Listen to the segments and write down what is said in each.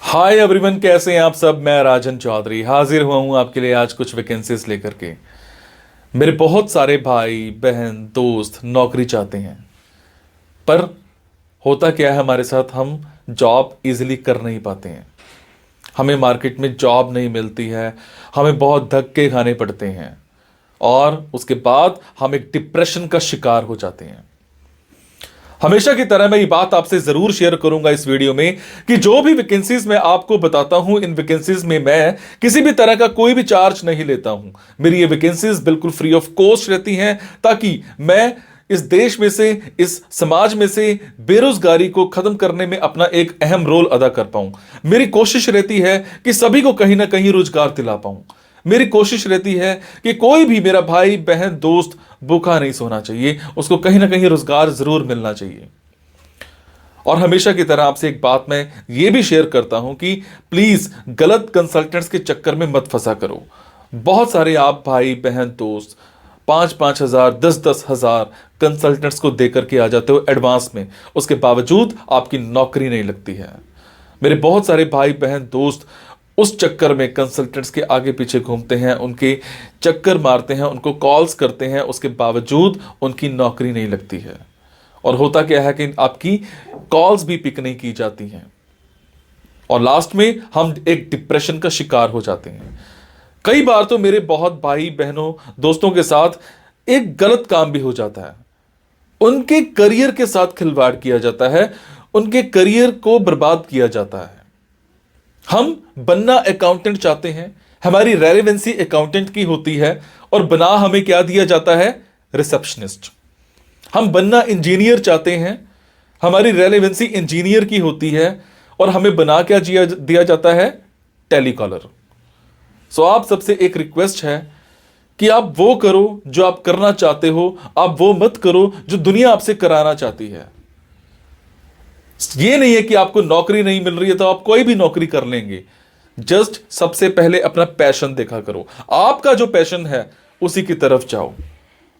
Hi everyone, कैसे हैं आप सब। मैं राजन चौधरी हाजिर हुआ हूं आपके लिए आज कुछ वैकेंसीज लेकर के। मेरे बहुत सारे भाई बहन दोस्त नौकरी चाहते हैं, पर होता क्या है हमारे साथ, हम जॉब इजीली कर नहीं पाते हैं। हमें मार्केट में जॉब नहीं मिलती है, हमें बहुत धक्के खाने पड़ते हैं और उसके बाद हम एक डिप्रेशन का शिकार हो जाते हैं। हमेशा की तरह मैं ये बात आपसे जरूर शेयर करूंगा इस वीडियो में कि जो भी वैकेंसीज मैं आपको बताता हूं, इन वैकेंसीज में मैं किसी भी तरह का कोई भी चार्ज नहीं लेता हूं। मेरी ये वैकेंसीज बिल्कुल फ्री ऑफ कॉस्ट रहती हैं, ताकि मैं इस देश में से, इस समाज में से बेरोजगारी को खत्म करने में अपना एक अहम रोल अदा कर पाऊं। मेरी कोशिश रहती है कि सभी को कहीं ना कहीं रोजगार दिला पाऊं। मेरी कोशिश रहती है कि कोई भी मेरा भाई बहन दोस्त भूखा नहीं सोना चाहिए, उसको कहीं ना कहीं रोजगार जरूर मिलना चाहिए। और हमेशा की तरह आपसे एक बात मैं ये भी शेयर करता हूं कि प्लीज गलत कंसल्टेंट्स के चक्कर में मत फंसा करो। बहुत सारे आप भाई बहन दोस्त 5,000 10,000 कंसल्टेंट्स को देकर के आ जाते हो एडवांस में, उसके बावजूद आपकी नौकरी नहीं लगती है। मेरे बहुत सारे भाई बहन दोस्त उस चक्कर में कंसल्टेंट्स के आगे पीछे घूमते हैं, उनके चक्कर मारते हैं, उनको कॉल्स करते हैं, उसके बावजूद उनकी नौकरी नहीं लगती है। और होता क्या है कि आपकी कॉल्स भी पिक नहीं की जाती हैं और लास्ट में हम एक डिप्रेशन का शिकार हो जाते हैं। कई बार तो मेरे बहुत भाई बहनों दोस्तों के साथ एक गलत काम भी हो जाता है। उनके करियर के साथ खिलवाड़ किया जाता है, उनके करियर को बर्बाद किया जाता है। हम बनना अकाउंटेंट चाहते हैं, हमारी रेलेवेंसी अकाउंटेंट की होती है और बना हमें क्या दिया जाता है, रिसेप्शनिस्ट। हम बनना इंजीनियर चाहते हैं, हमारी रेलेवेंसी इंजीनियर की होती है और हमें बना क्या दिया जाता है, टेलीकॉलर। सो आप सबसे एक रिक्वेस्ट है कि आप वो करो जो आप करना चाहते हो, आप वो मत करो जो दुनिया आपसे कराना चाहती है। ये नहीं है कि आपको नौकरी नहीं मिल रही है तो आप कोई भी नौकरी कर लेंगे। जस्ट सबसे पहले अपना पैशन देखा करो, आपका जो पैशन है उसी की तरफ जाओ।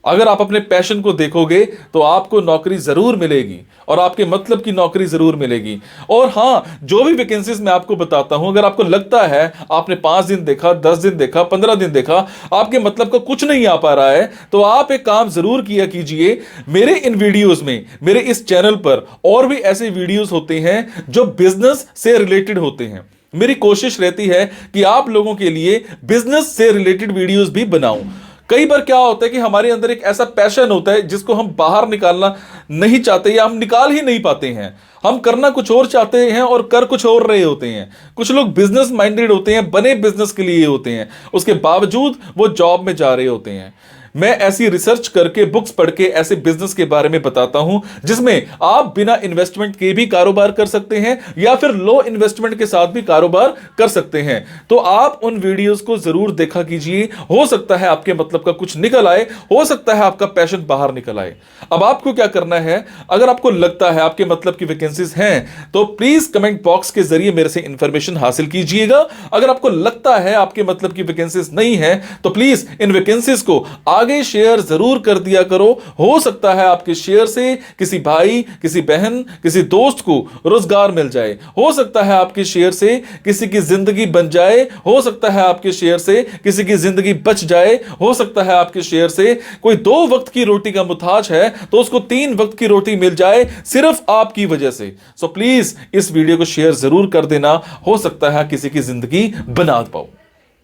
अगर आप अपने पैशन को देखोगे तो आपको नौकरी जरूर मिलेगी और आपके मतलब की नौकरी जरूर मिलेगी। और हां, जो भी वैकेंसीज मैं आपको बताता हूं, अगर आपको लगता है आपने 5 दिन देखा, 10 दिन देखा, 15 दिन देखा, आपके मतलब का कुछ नहीं आ पा रहा है, तो आप एक काम जरूर किया कीजिए। मेरे इन वीडियोस में, मेरे इस चैनल पर और भी ऐसे वीडियोस होते हैं जो बिजनेस से रिलेटेड होते हैं। मेरी कोशिश रहती है कि आप लोगों के लिए बिजनेस से रिलेटेड वीडियोस भी बनाऊं। कई बार क्या होता है कि हमारे अंदर एक ऐसा पैशन होता है जिसको हम बाहर निकालना नहीं चाहते या हम निकाल ही नहीं पाते हैं। हम करना कुछ और चाहते हैं और कर कुछ और रहे होते हैं। कुछ लोग बिजनेस माइंडेड होते हैं, बने बिजनेस के लिए होते हैं, उसके बावजूद वो जॉब में जा रहे होते हैं। मैं ऐसी रिसर्च करके, बुक्स पढ़ के ऐसे बिजनेस के बारे में बताता हूं जिसमें आप बिना इन्वेस्टमेंट के भी कारोबार कर सकते हैं या फिर लो इन्वेस्टमेंट के साथ भी कारोबार कर सकते हैं। तो आप उन वीडियोस को जरूर देखा कीजिए। हो सकता है आपके मतलब का कुछ निकल आए, हो सकता है आपका पैशन बाहर निकल आए। अब आपको क्या करना है, अगर आपको लगता है आपके मतलब की वैकेंसीज हैं तो प्लीज कमेंट बॉक्स के जरिए मेरे से इंफॉर्मेशन हासिल कीजिएगा। अगर आपको लगता है आपके मतलब की वैकेंसीज नहीं है तो प्लीज इन वैकेंसीज को आगे शेयर जरूर कर दिया करो। हो सकता है आपके शेयर से किसी भाई, किसी बहन, किसी दोस्त को रोजगार मिल जाए। हो सकता है आपके शेयर से किसी की जिंदगी बन जाए। हो सकता है आपके शेयर से किसी की जिंदगी बच जाए। हो सकता है आपके शेयर से कोई 2 वक्त की रोटी का मुताज है तो उसको 3 वक्त की रोटी मिल जाए, सिर्फ आपकी वजह से। सो प्लीज इस वीडियो को शेयर जरूर कर देना। हो सकता है किसी की जिंदगी बना पाओ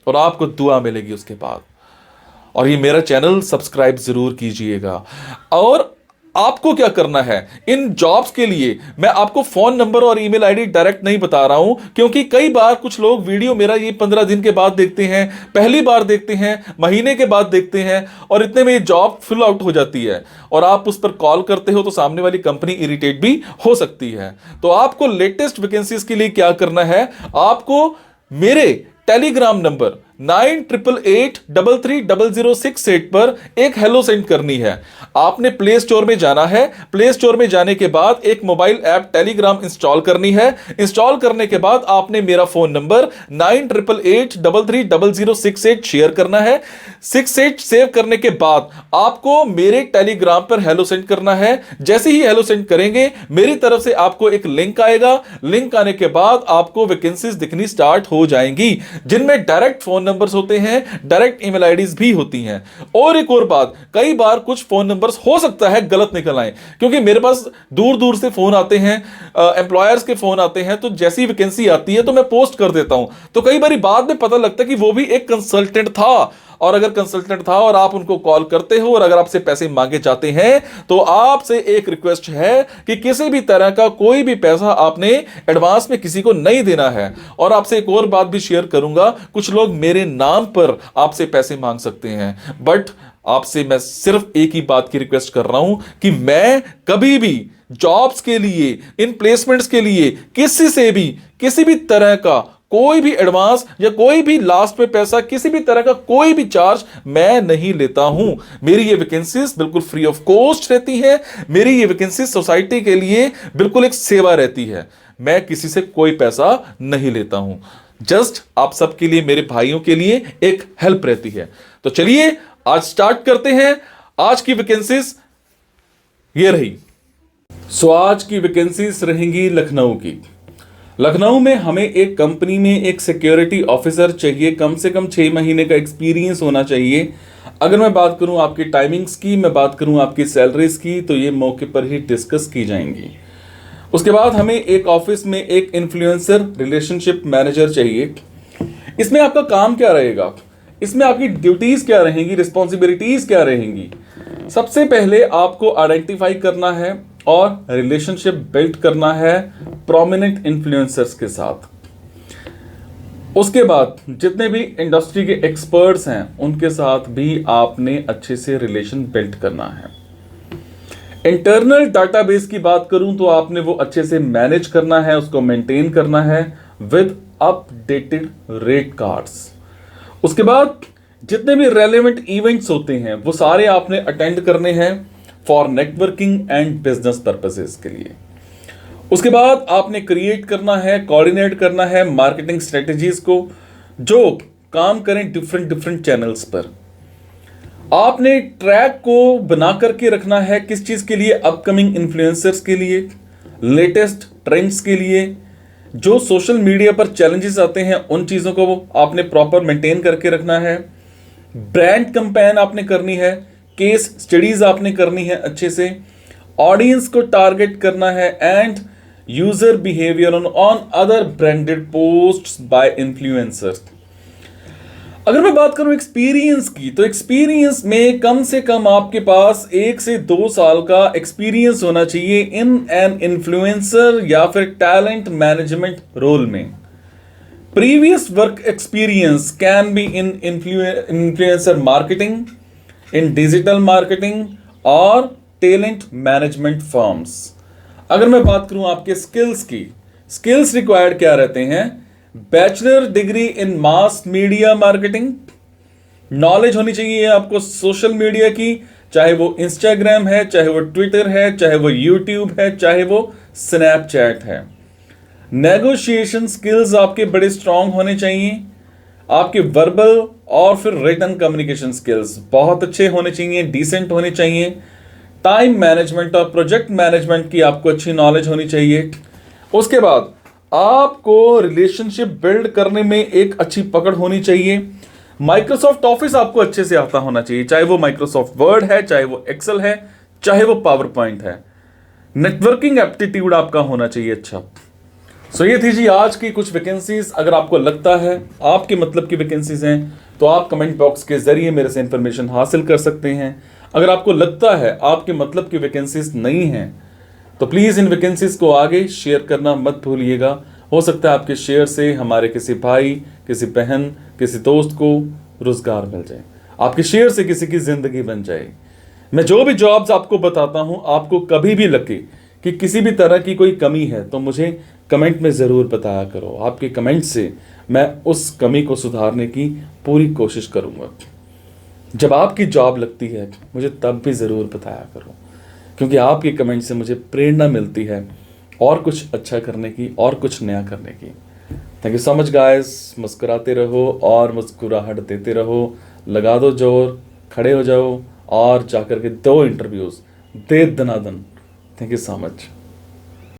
और आपको दुआ मिलेगी उसके बाद। और ये मेरा चैनल सब्सक्राइब जरूर कीजिएगा। और आपको क्या करना है, इन जॉब्स के लिए मैं आपको फोन नंबर और ईमेल आईडी डायरेक्ट नहीं बता रहा हूं, क्योंकि कई बार कुछ लोग वीडियो मेरा ये 15 दिन के बाद देखते हैं, पहली बार देखते हैं, महीने के बाद देखते हैं और इतने में ये जॉब फिल आउट हो जाती है और आप उस पर कॉल करते हो तो सामने वाली कंपनी इरिटेट भी हो सकती है। तो आपको लेटेस्ट वैकेंसीज के लिए क्या करना है, आपको मेरे टेलीग्राम नंबर 9888330068 पर एक हेलो सेंड करनी है। आपने प्ले स्टोर में जाना है, प्ले स्टोर में जाने के बाद एक मोबाइल ऐप टेलीग्राम इंस्टॉल करनी है। इंस्टॉल करने के बाद आपने मेरा फोन नंबर 9888330068 शेयर करना है। 68 सेव करने के बाद आपको मेरे टेलीग्राम पर हेलो सेंड करना है। जैसे ही हेलो सेंड करेंगे मेरी तरफ से आपको एक लिंक आएगा। लिंक आने के बाद आपको वैकेंसीज दिखनी स्टार्ट हो जाएंगी, जिनमें डायरेक्ट फोन नंबर्स होते हैं, डायरेक्ट ईमेल आईडीज भी होती हैं। और एक और बात, कई बार कुछ फोन नंबर्स हो सकता है गलत निकल आए, क्योंकि मेरे पास दूर दूर से फोन आते हैं, एम्प्लॉयर्स के फोन आते हैं, तो जैसी वैकेंसी आती है तो मैं पोस्ट कर देता हूं। तो कई बार बाद में पता लगता है कि वो भी एक कंसल्टेंट था, और अगर कंसल्टेंट था और आप उनको कॉल करते हो और अगर आपसे पैसे मांगे जाते हैं, तो आपसे एक रिक्वेस्ट है कि किसी भी तरह का कोई भी पैसा आपने एडवांस में किसी को नहीं देना है। और आपसे एक और बात भी शेयर करूंगा, कुछ लोग मेरे नाम पर आपसे पैसे मांग सकते हैं, बट आपसे मैं सिर्फ एक ही बात की रिक्वेस्ट कर रहा हूं कि मैं कभी भी जॉब्स के लिए, इन प्लेसमेंट्स के लिए किसी से भी किसी भी तरह का कोई भी एडवांस या कोई भी लास्ट में पैसा, किसी भी तरह का कोई भी चार्ज मैं नहीं लेता हूं। मेरी ये वैकेंसीज बिल्कुल फ्री ऑफ कॉस्ट रहती है। मेरी ये वैकेंसीज सोसाइटी के लिए बिल्कुल एक सेवा रहती है। मैं किसी से कोई पैसा नहीं लेता हूं, जस्ट आप सबके लिए, मेरे भाइयों के लिए एक हेल्प रहती है। तो चलिए आज स्टार्ट करते हैं। आज की वैकेंसीज ये रही। आज की वैकेंसीज रहेंगी लखनऊ की। लखनऊ में हमें एक कंपनी में एक सिक्योरिटी ऑफिसर चाहिए। कम से कम 6 महीने का एक्सपीरियंस होना चाहिए। अगर मैं बात करूं आपकी टाइमिंग्स की, मैं बात करूं आपकी सैलरीज की, तो ये मौके पर ही डिस्कस की जाएंगी। उसके बाद हमें एक ऑफिस में एक इन्फ्लुएंसर रिलेशनशिप मैनेजर चाहिए। इसमें आपका काम क्या रहेगा, इसमें आपकी ड्यूटीज क्या रहेंगी, रिस्पॉन्सिबिलिटीज क्या रहेंगी। सबसे पहले आपको आइडेंटिफाई करना है और रिलेशनशिप बिल्ड करना है प्रोमिनेंट इन्फ्लुएंसर्स के साथ। उसके बाद जितने भी इंडस्ट्री के एक्सपर्ट्स हैं उनके साथ भी आपने अच्छे से रिलेशन बिल्ड करना है। इंटरनल डाटाबेस की बात करूं तो आपने वो अच्छे से मैनेज करना है, उसको मेंटेन करना है विद अपडेटेड रेट कार्ड्स। उसके बाद जितने भी रेलेवेंट इवेंट्स होते हैं वो सारे आपने अटेंड करने हैं for networking and business purposes के लिए। उसके बाद आपने क्रिएट करना है, कोऑर्डिनेट करना है मार्केटिंग स्ट्रेटजीज को जो काम करें डिफरेंट चैनल्स पर। आपने ट्रैक को बना करके रखना है किस चीज के लिए, अपकमिंग इन्फ्लुएंसर्स के लिए, लेटेस्ट ट्रेंड्स के लिए, जो सोशल मीडिया पर चैलेंजेस आते हैं उन चीजों को आपने प्रॉपर मेंटेन करके रखना है। ब्रांड कैंपेन आपने करनी है, केस स्टडीज आपने करनी है अच्छे से, ऑडियंस को टारगेट करना है end user behaviour on other branded posts by influencers. अगर मैं बात करूं एक्सपीरियंस की, तो एक्सपीरियंस में कम से कम आपके पास 1 से 2 साल का एक्सपीरियंस होना चाहिए इन एन इन्फ्लुएंसर या फिर टैलेंट मैनेजमेंट रोल में। Previous work experience can be in influencer marketing, in digital marketing और टैलेंट मैनेजमेंट फर्म्स। अगर मैं बात करूं आपके स्किल्स की, स्किल्स रिक्वायर्ड क्या रहते हैं, bachelor degree in mass media marketing, knowledge होनी चाहिए आपको सोशल मीडिया की, चाहे वो इंस्टाग्राम है, चाहे वो ट्विटर है, चाहे वो यूट्यूब है, चाहे वो स्नैपचैट है। नेगोशिएशन स्किल्स आपके बड़े स्ट्रांग होने चाहिए। आपके वर्बल और फिर रिटन कम्युनिकेशन स्किल्स बहुत अच्छे होने चाहिए, डिसेंट होने चाहिए। टाइम मैनेजमेंट और प्रोजेक्ट मैनेजमेंट की आपको अच्छी नॉलेज होनी चाहिए। उसके बाद आपको रिलेशनशिप बिल्ड करने में एक अच्छी पकड़ होनी चाहिए। माइक्रोसॉफ्ट ऑफिस आपको अच्छे से आता होना चाहिए, चाहे वो माइक्रोसॉफ्ट वर्ड है, चाहे वो एक्सेल है, चाहे वो पावर पॉइंट है। नेटवर्किंग एप्टीट्यूड आपका होना चाहिए अच्छा। सो ये थी जी आज की कुछ वैकेंसीज। अगर आपको लगता है आपके मतलब की वैकेंसीज हैं तो आप कमेंट बॉक्स के जरिए मेरे से इंफॉर्मेशन हासिल कर सकते हैं। अगर आपको लगता है आपके मतलब की वैकेंसीज नहीं हैं तो प्लीज़ इन वैकेंसीज को आगे शेयर करना मत भूलिएगा। हो सकता है आपके शेयर से हमारे किसी भाई, किसी बहन, किसी दोस्त को रोजगार मिल जाए, आपके शेयर से किसी की जिंदगी बन जाए। मैं जो भी जॉब्स आपको बताता हूं, आपको कभी भी लगे कि किसी भी तरह की कोई कमी है तो मुझे कमेंट में ज़रूर बताया करो। आपके कमेंट से मैं उस कमी को सुधारने की पूरी कोशिश करूँगा। जब आपकी जॉब लगती है मुझे तब भी ज़रूर बताया करो, क्योंकि आपके कमेंट से मुझे प्रेरणा मिलती है और कुछ अच्छा करने की और कुछ नया करने की। Thank you so much guys. मुस्कुराते रहो और मुस्कुराहट देते रहो। लगा दो जोर, खड़े हो जाओ और जाकर के 2 इंटरव्यूज़ दे दनादन। Thank you so much.